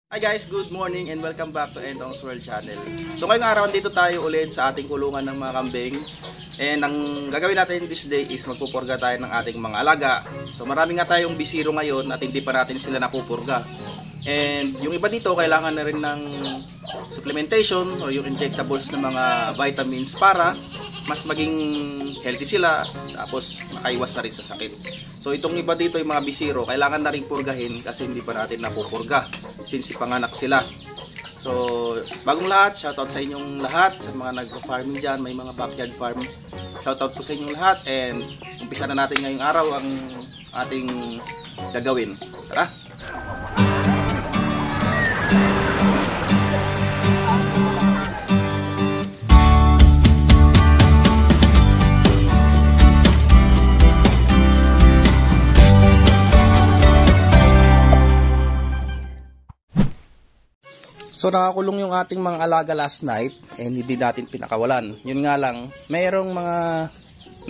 Hi guys, good morning and welcome back to Entong's World Channel. So ngayong araw dito tayo ulit sa ating kulungan ng mga kambing. And ang gagawin natin this day is magpupurga tayo ng ating mga alaga. So marami nga tayong bisiro ngayon at hindi pa natin sila napupurga. And yung iba dito kailangan na rin ng supplementation o yung injectables ng mga vitamins para mas maging healthy sila, tapos makaiwas na rin sa sakit. So itong iba dito yung mga bisiro, kailangan na rin purgahin kasi hindi pa natin napupurga since ipanganak sila. So bagong lahat, shoutout sa inyong lahat, sa mga nagpa-farming dyan, may mga backyard farm. Shoutout po sa inyong lahat and umpisa na natin ngayong araw ang ating gagawin. Tara! So nakakulong yung ating mga alaga last night and hindi natin pinakawalan. Yun nga lang, mayroong mga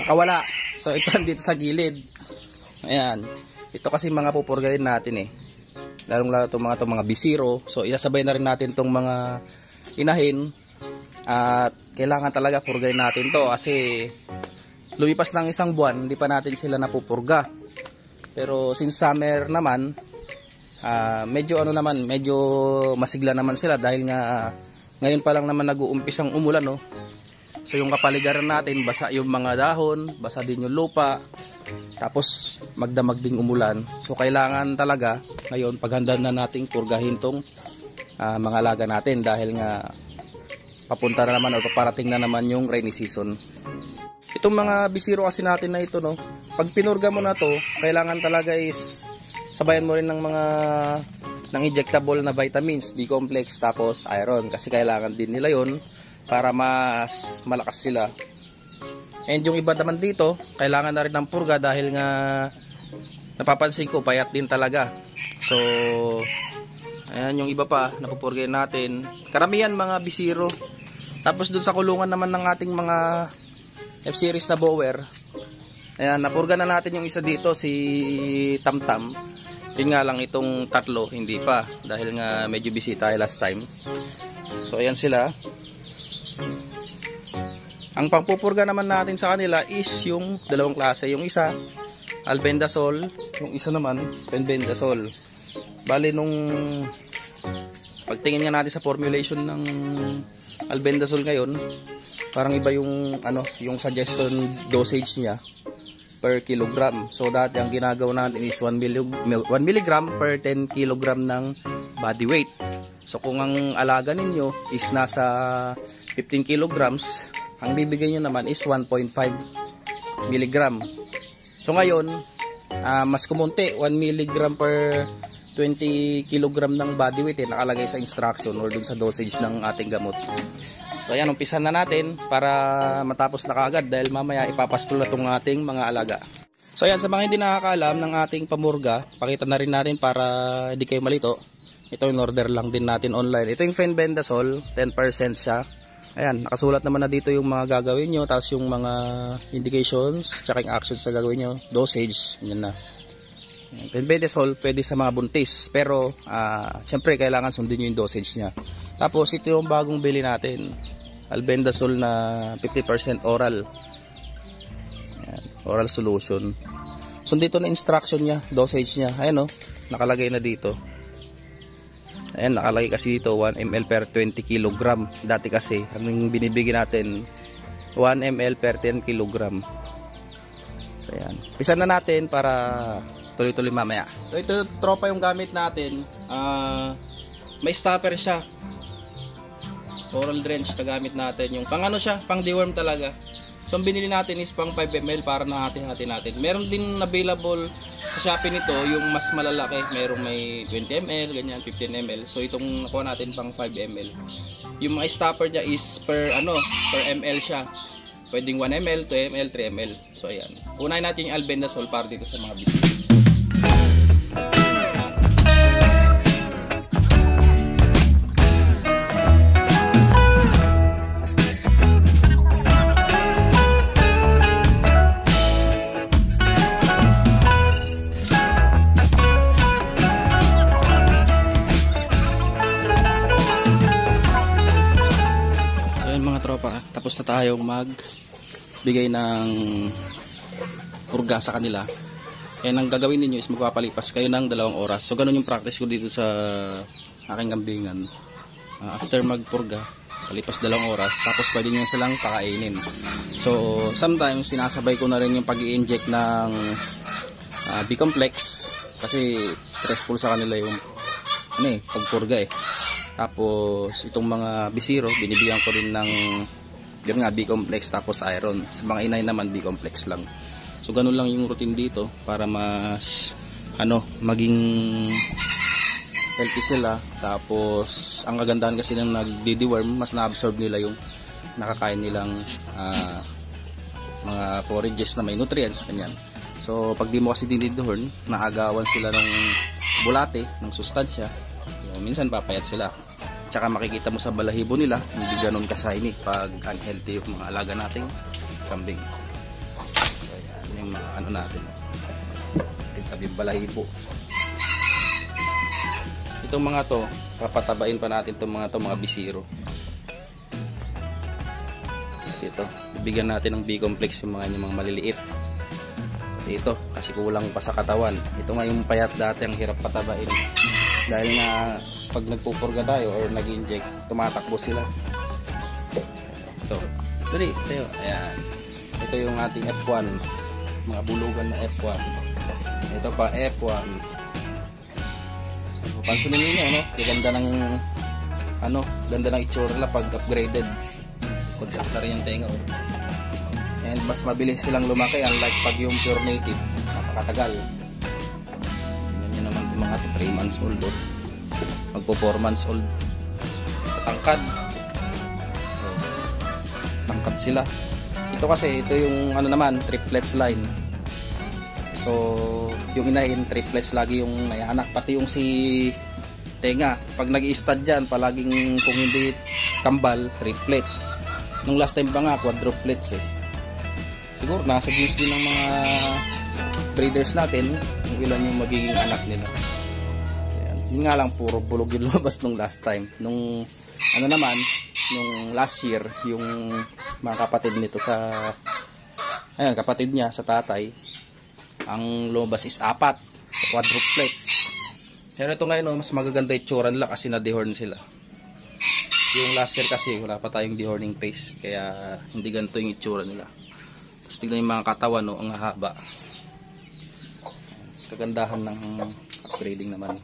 nakawala. So ito dito sa gilid. Ayan. Ito kasi mga pupurgahin natin eh. Lalong-lalo itong mga bisiro. So isasabay na rin natin itong mga inahin. At kailangan talaga purgahin natin to kasi lumipas ng isang buwan, hindi pa natin sila napupurga. Pero since summer naman, medyo masigla naman sila dahil nga ngayon pa lang naman nag-uumpisang umulan, no? So yung kapaligiran natin, basa yung mga dahon, basa din yung lupa, tapos magdamag ding umulan. So kailangan talaga ngayon paghanda na nating purgahin tong mga alaga natin dahil nga papunta na naman o paparating na naman yung rainy season. Itong mga bisiro kasi natin na ito, no? Pag pinurga mo na to, kailangan talaga is sabayan mo rin ng mga injectable na vitamins, B-complex, tapos iron. Kasi kailangan din nila yon para mas malakas sila. And yung iba naman dito, kailangan na rin ng purga dahil nga napapansin ko, payat din talaga. So, ayan yung iba pa, napupurgahin natin. Karamihan mga bisiro. Tapos dun sa kulungan naman ng ating mga F-series na bower, ayan, napurga na natin yung isa dito, si Tamtam. Yun nga lang itong tatlo, hindi pa. Dahil nga medyo busy tayo last time. So ayan sila. Ang pangpupurga naman natin sa kanila is yung dalawang klase. Yung isa, albendazole. Yung isa naman, penbendazole. Bali nung pagtingin nga natin sa formulation ng albendazole ngayon, parang iba yung, yung suggestion dosage niya per kilogram. So dati ang ginagawa natin is 1 mg per 10 kg ng body weight. So kung ang alaga ninyo is nasa 15 kilograms, ang bibigay nyo naman is 1.5 mg. So ngayon, mas kumunti, 1 mg per 20 kg ng body weight nakalagay sa instruction or dun sa dosage ng ating gamot. So ayan, umpisan na natin para matapos na kaagad dahil mamaya ipapastol na itong ating mga alaga. So ayan, sa mga hindi nakakaalam ng ating pamurga, pakita na rin natin para hindi kayo malito. Ito yung order lang din natin online. Ito yung fenbendazole, 10% siya. Ayan, nakasulat naman na dito yung mga gagawin nyo, tapos yung mga indications, tsaka yung actions na gagawin nyo, dosage, yun na. Fenbendazole pwede sa mga buntis, pero syempre kailangan sundin nyo yung dosage nya. Tapos ito yung bagong bili natin, albendazole na 50% oral. Ayan, oral solution. So dito na instruction nya, dosage nya. Ayan o, nakalagay na dito. Ayan, nakalagay kasi dito 1 ml per 20 kg. Dati kasi ang binibigyan natin 1 ml per 10 kg. Ayan, pisan na natin para tuloy-tuloy mamaya. So ito tropa yung gamit natin. May stopper siya. Oral drench na gamit natin. Yung pang siya, pang deworm talaga. So ang binili natin is pang 5 ml para nahati-hati natin. Meron din available sa Shopee nito yung mas malalaki. Merong may 20 ml, ganyan, 15 ml. So itong nakuha natin pang 5 ml. Yung mga stopper niya is per ml siya. Pwedeng 1 ml, 2 ml, 3 ml. So ayan. Unahin natin yung albendazole para dito sa mga biscuit. tapos na tayong magbigay ng purga sa kanila. And ang gagawin ninyo is magpapalipas kayo ng 2 oras. So ganun yung practice ko dito sa aking kambingan. After magpurga, palipas 2 oras, tapos pwede nyo silang pakainin. So sometimes sinasabay ko na rin yung pag-i-inject ng B-complex kasi stressful sa kanila yung pagpurga eh. Tapos itong mga B0 binibigyan ko rin ng yun nga B-complex tapos iron. Sa mga inay naman B-complex lang. So ganun lang yung routine dito para mas maging healthy sila. Tapos ang kagandahan kasi ng nagdi-deworm, mas na-absorb nila yung nakakain nilang mga forages na may nutrients kanyan. So pag di mo kasi dinidehorn, naagawan sila ng bulate, ng sustansya. So, minsan papayat sila. Tsaka makikita mo sa balahibo nila, hindi ganoon kasainig pag unhealthy yung mga alaga nating kambing. Yung mga natin tabi balahibo. Itong mga to papatabain pa natin itong mga B0 ito, bibigyan natin ng B-complex yung mga maliliit ito kasi kulang pa sa katawan. Ito nga yung payat dati ang hirap patabain dahil nga pag nagpupurga tayo or nag-inject tumatakbo sila. Ito dali tayo, ayan, ito yung ating F1, mga bulugan na F1. Ito pa F1. So, pansinin niyo ganda ng ganda ng itsura nila pag upgraded. Pag sakta rin yung tenga and mas mabilis silang lumaki unlike pag yung pure native, napakatagal. Tingnan niyo naman yung mga 3 months old magpo 4 months old. Tangkad. So, tangkad sila. Ito kasi, ito yung naman, triplets line. So, yung inahin, triplets lagi yung nayanak. Pati yung si tenga. Pag nag-i-stud dyan, palaging kung hindi kambal, triplets. Nung last time pa nga, quadruplets eh. Siguro, nasa genes din ng mga breeders natin, kung ilan yung magiging anak nila. Ayan. Yun nga lang, puro bulog yung lumabas nung last time. Nung, nung last year, yung mga kapatid nito sa kapatid niya sa tatay, ang lumabas is 4 sa quadruplets. Pero ito ngayon mas magaganda itsura nila kasi na-dehorn sila. Yung last year kasi wala pa tayong dehorning phase kaya hindi ganito yung itsura nila. Tapos tignan yung mga katawan ang haba. Kagandahan ng upgrading naman.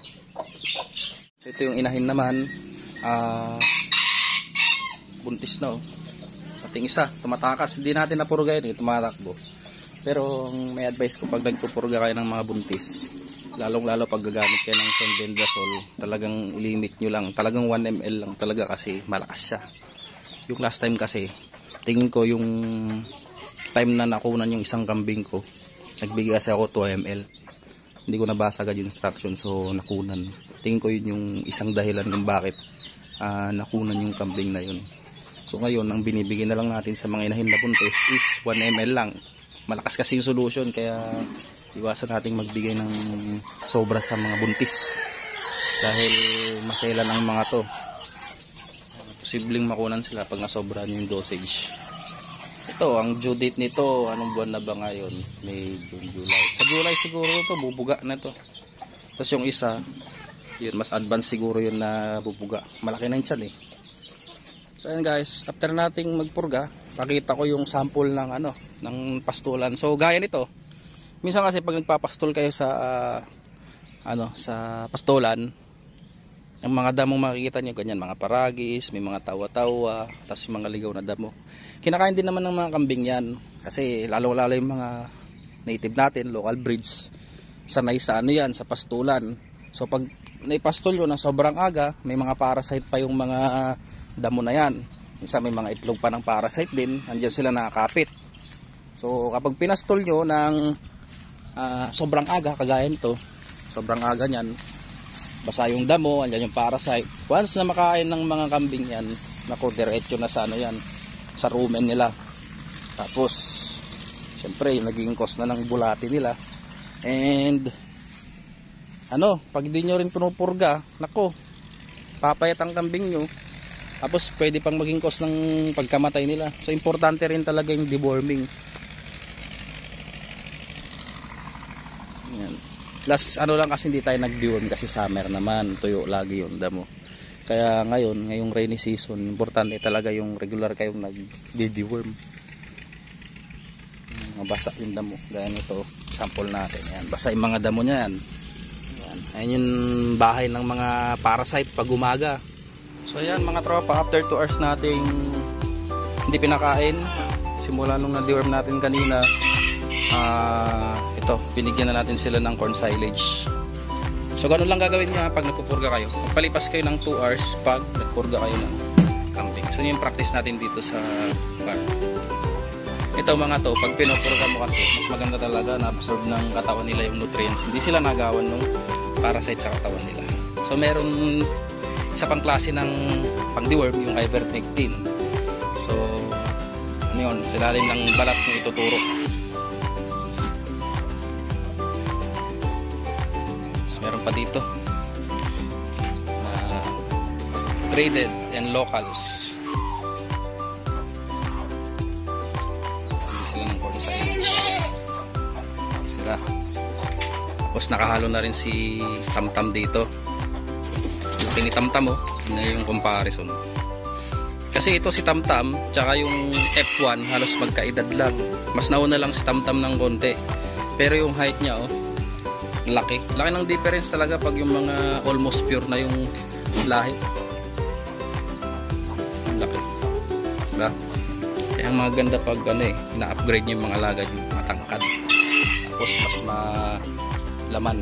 So ito yung inahin naman, buntis na ating isa, tumatakas. Hindi natin napurga yun, tumatakbo. Pero may advice ko pag nagpupurga kayo ng mga buntis, lalong lalo pag gagamit kayo ng Fenbendazole, talagang limit nyo lang, talagang 1 ml lang talaga kasi malakas siya. Yung last time kasi, tingin ko yung time na nakunan yung isang kambing ko, nagbigay kasi ako 2 ml. Hindi ko nabasa agad yung instruction, so nakunan. Tingin ko yun yung isang dahilan kung bakit nakunan yung kambing na yun. So ngayon, ang binibigay na lang natin sa mga inahin na buntis is 1 ml lang. Malakas kasi yung solution, kaya iwasan nating magbigay ng sobra sa mga buntis. Dahil maselan ang mga to. Posibleng makunan sila pag nasobra yung dosage. Ito, ang due date nito, anong buwan na ba ngayon? May June, July. Sa July siguro ito, bubuga na to. Tapos yung isa, yun, mas advance siguro yun na bubuga. Malaki na yung tiyan eh. So ayan guys, after nating magpurga, pakita ko yung sample ng ng pastulan. So gaya nito, minsan kasi pag nagpapastol kayo sa sa pastulan, ang mga damong makikita nyo ganyan, mga paragis, may mga tawa-tawa, tapos mga ligaw na damo. Kinakain din naman ng mga kambing yan kasi lalo-lalo yung mga native natin, local breeds, sanay sa yan, sa pastulan. So pag naipastol yun na sobrang aga, may mga parasite pa yung mga damo na yan. Minsan may mga itlog pa ng parasite din, andyan sila nakakapit. So kapag pinastol nyo ng sobrang aga, kagaya nito, sobrang aga nyan, basa yung damo, andyan yung parasite. Once na makain ng mga kambing yan, naku, diretso na sa yan, sa rumen nila. Tapos syempre naging cause na ng bulati nila. And pag di nyo rin pinupurga, naku, papayat ang kambing nyo. Tapos pwede pang maging cause ng pagkamatay nila. So importante rin talaga yung deworming. Yan. Plus ano lang kasi hindi tayo nag-deworm kasi summer naman, tuyo lagi yung damo. Kaya ngayong rainy season, importante talaga yung regular kayong nag-deworm. Mabasa yung damo. Gaya nito, sample natin. Yan, basa yung mga damo niyan. Yan. Ayan yung bahay ng mga parasite pag umaga. So ayan mga tropa, after 2 hours nating hindi pinakain, simula nung na-deworm natin kanina, ito, binigyan na natin sila ng corn silage. So ganun lang gagawin niya pag nagpupurga kayo. Magpalipas kayo ng 2 hours pag nagpurga kayo ng camping. So yun yung practice natin dito sa bar. Ito mga to, pag pinupurga mo kasi, mas maganda talaga na absorb ng katawan nila yung nutrients. Hindi sila nagawan ng parasite sa katawan nila. So meron isa pang klase ng pang-deworm, yung ivermectin. So ano yun, silalim ng balat ng ituturo. So meron pa dito traded and locals. Hindi sila ng corn silage sila. Tapos nakahalo na rin si Tamtam dito. Laki ni Tamtam, oh. Yun na yung comparison. Kasi ito si Tamtam tsaka yung F1 halos magkaedad lang. Mas nauna lang si Tamtam ng konti. Pero yung height niya, oh, laki ng difference talaga pag yung mga almost pure na yung lahi. Laki, diba? Kaya ang mga ganda pag ina-upgrade yung mga lagad, yung matangkad, tapos mas malaman.